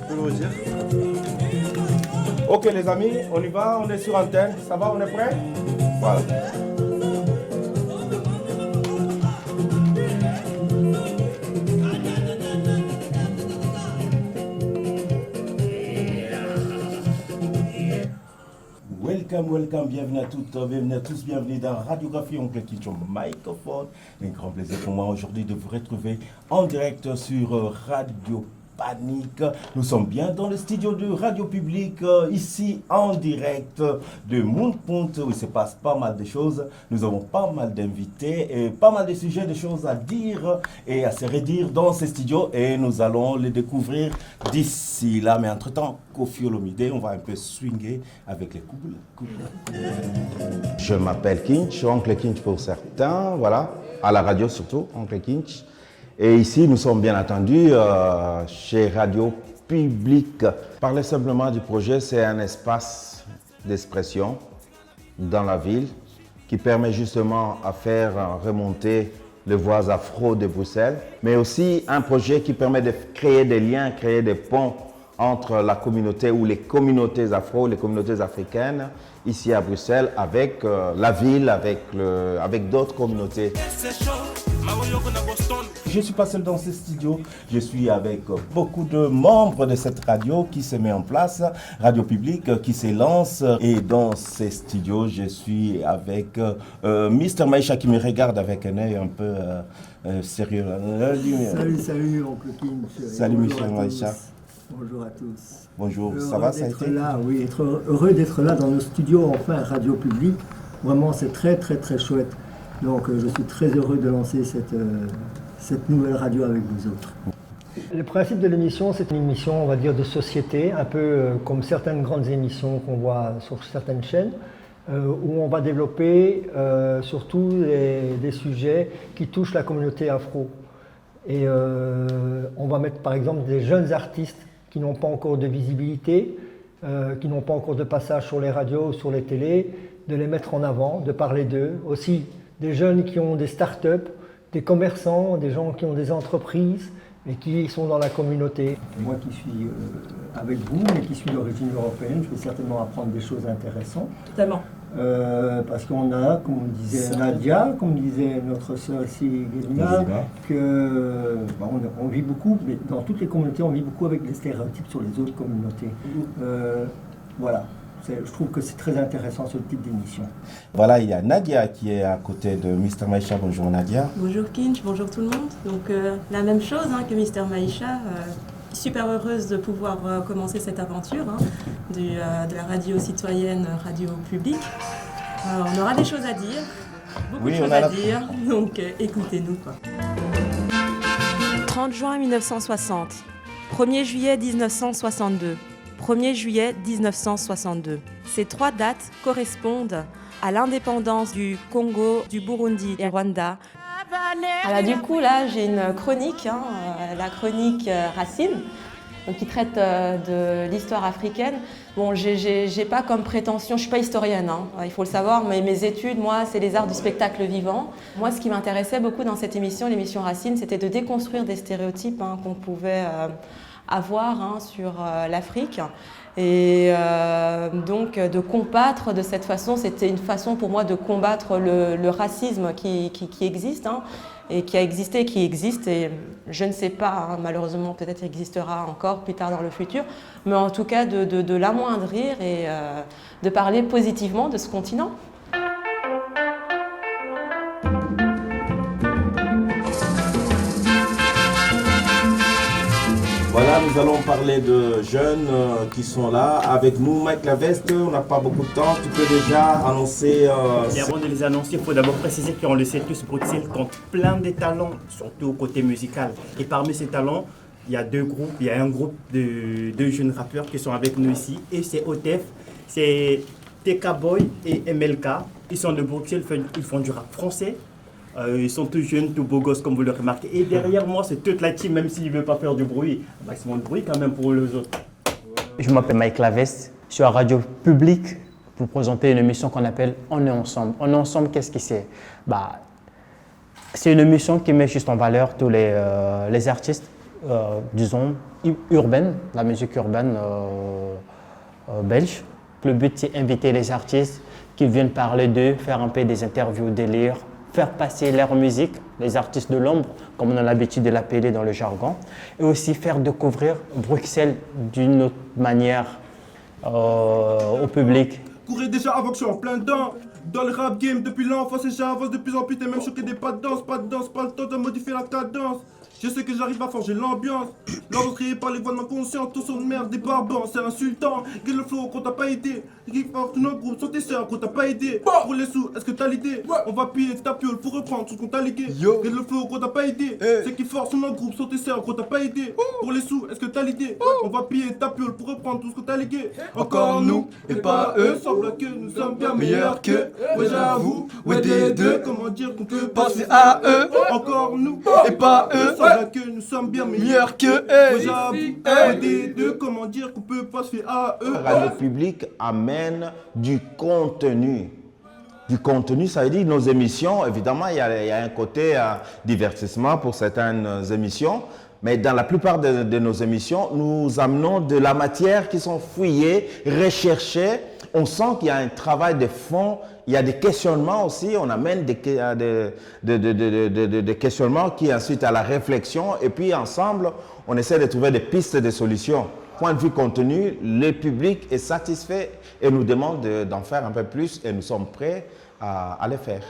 je peux vous dire. Ok les amis, on y va, on est sur antenne. Ça va, on est prêts? Voilà. Welcome, bienvenue à toutes, bienvenue à tous, bienvenue dans Radiographie Oncle Kinch au microphone. Un grand plaisir pour moi aujourd'hui de vous retrouver en direct sur Radio Panique. Nous sommes bien dans le studio de Radio Public, ici en direct de Montpont, où il se passe pas mal de choses. Nous avons pas mal d'invités et pas mal de sujets, de choses à dire et à se redire dans ces studios et nous allons les découvrir d'ici là. Mais entre-temps, Koffi Olomide, on va un peu swinguer avec les couples. Je m'appelle Kinch, Oncle Kinch pour certains, voilà, à la radio surtout, Oncle Kinch. Et ici, nous sommes bien entendus chez Radio Public. Parler simplement du projet, c'est un espace d'expression dans la ville qui permet justement à faire remonter les voix afro de Bruxelles, mais aussi un projet qui permet de créer des liens, créer des ponts entre la communauté ou les communautés afro, les communautés africaines, ici à Bruxelles, avec la ville, avec d'autres communautés. Je ne suis pas seul dans ce studio, je suis avec beaucoup de membres de cette radio qui se met en place, Radio Public qui se lance. Et dans ces studios, je suis avec Mr Maïcha qui me regarde avec un œil un peu sérieux. Salut Oncle Kinch. Salut Monsieur Maïcha. Bonjour à tous. Bonjour, heureux ça va, ça a été là, oui, être heureux d'être là dans nos studios, enfin Radio Public. Vraiment, c'est très chouette. Donc, je suis très heureux de lancer cette nouvelle radio avec vous autres. Le principe de l'émission, c'est une émission, on va dire, de société, un peu comme certaines grandes émissions qu'on voit sur certaines chaînes, où on va développer surtout des sujets qui touchent la communauté afro. Et on va mettre par exemple des jeunes artistes qui n'ont pas encore de visibilité, qui n'ont pas encore de passage sur les radios ou sur les télés, de les mettre en avant, de parler d'eux. Aussi des jeunes qui ont des start-up, des commerçants, des gens qui ont des entreprises et qui sont dans la communauté. Moi qui suis avec vous, mais qui suis d'origine européenne, je vais certainement apprendre des choses intéressantes. Totalement. Parce qu'on a, comme disait Nadia, comme disait notre sœur ici, Guélina, on vit beaucoup, mais dans toutes les communautés, on vit beaucoup avec des stéréotypes sur les autres communautés. Voilà. Je trouve que c'est très intéressant ce type d'émission. Voilà, il y a Nadia qui est à côté de Mr Maïcha. Bonjour Nadia. Bonjour Kinch, bonjour tout le monde. Donc la même chose que Mr Maïcha. Super heureuse de pouvoir commencer cette aventure de la radio citoyenne, Radio Public. On aura des choses à dire, beaucoup de choses à dire, donc écoutez-nous. 30 juin 1960, 1er juillet 1962. 1er juillet 1962. Ces trois dates correspondent à l'indépendance du Congo, du Burundi et du Rwanda. Alors du coup, là, j'ai une chronique, la chronique Racine, donc, qui traite de l'histoire africaine. Bon, j'ai pas comme prétention, je suis pas historienne, il faut le savoir, mais mes études, moi, c'est les arts du spectacle vivant. Moi, ce qui m'intéressait beaucoup dans cette émission, l'émission Racine, c'était de déconstruire des stéréotypes qu'on pouvait avoir sur l'Afrique. Et donc de combattre de cette façon, c'était une façon pour moi de combattre le racisme qui existe et qui a existé, qui existe, et je ne sais pas, malheureusement peut-être il existera encore plus tard dans le futur, mais en tout cas de l'amoindrir et de parler positivement de ce continent. Voilà, nous allons parler de jeunes qui sont là avec nous. Mike Laveste, on n'a pas beaucoup de temps. Tu peux déjà annoncer... Et avant de les annoncer, il faut d'abord préciser qu'on le sait tous, Bruxelles compte plein de talents, surtout au côté musical. Et parmi ces talents, il y a deux groupes. Il y a un groupe de deux jeunes rappeurs qui sont avec nous ici. Et c'est OTEF, c'est TK Boy et MLK. Ils sont de Bruxelles, ils font du rap français. Ils sont tous jeunes, tout beaux gosses comme vous le remarquez. Et derrière moi, c'est toute la team, même s'ils ne veulent pas faire du bruit. Un maximum de bruit quand même pour les autres. Je m'appelle Mike Laveste, je suis à Radio Public pour présenter une émission qu'on appelle On est ensemble. On est ensemble, qu'est-ce que c'est? C'est une émission qui met juste en valeur tous les artistes disons, urbaine, la musique urbaine belge. Le but, c'est inviter les artistes qui viennent parler d'eux, faire un peu des interviews, des livres, faire passer leur musique, les artistes de l'ombre, comme on a l'habitude de l'appeler dans le jargon, et aussi faire découvrir Bruxelles d'une autre manière au public. Courais déjà avant que je sois en plein dedans. Dans le rap game depuis l'enfance et j'avance de plus en plus. T'es même choqué des pas de danse, pas le temps de modifier la cadence. Je sais que j'arrive à forger l'ambiance. L'ordre créé par les voix de ma conscience. Tous sont de merde, des barbants, c'est insultant. Get le flow qu'on t'a pas aidé. Rick Ford, tous nos groupes sont tes sœurs qu'on t'a pas aidé. Pour les sous, est-ce que t'as l'idée? On va piller ta piole pour reprendre tout ce qu'on t'a légué. Get le flow qu'on t'a pas aidé. Ceux qui forcent nos groupes sont tes sœurs qu'on t'a pas aidé. Pour les sous, est-ce que t'as l'idée? On va piller ta piole pour reprendre tout ce qu'on t'a légué. Encore nous et pas eux. Semble que nous sommes bien meilleurs que. Ouais, j'avoue, ouais, des deux. Comment dire qu'on peut passer à eux? Encore nous et pas eux. Semble que nous sommes bien meilleurs que eux. J'avoue, des deux, comment dire qu'on peut pas se faire à eux. Radio Public amène du contenu. Du contenu, ça veut dire nos émissions, évidemment, il y a un côté divertissement pour certaines émissions, mais dans la plupart de nos émissions, nous amenons de la matière qui sont fouillées, recherchées. On sent qu'il y a un travail de fond, il y a des questionnements aussi, on amène des questionnements qui ensuite à la réflexion et puis ensemble, on essaie de trouver des pistes de solutions. Point de vue contenu, le public est satisfait et nous demande d'en faire un peu plus et nous sommes prêts à le faire.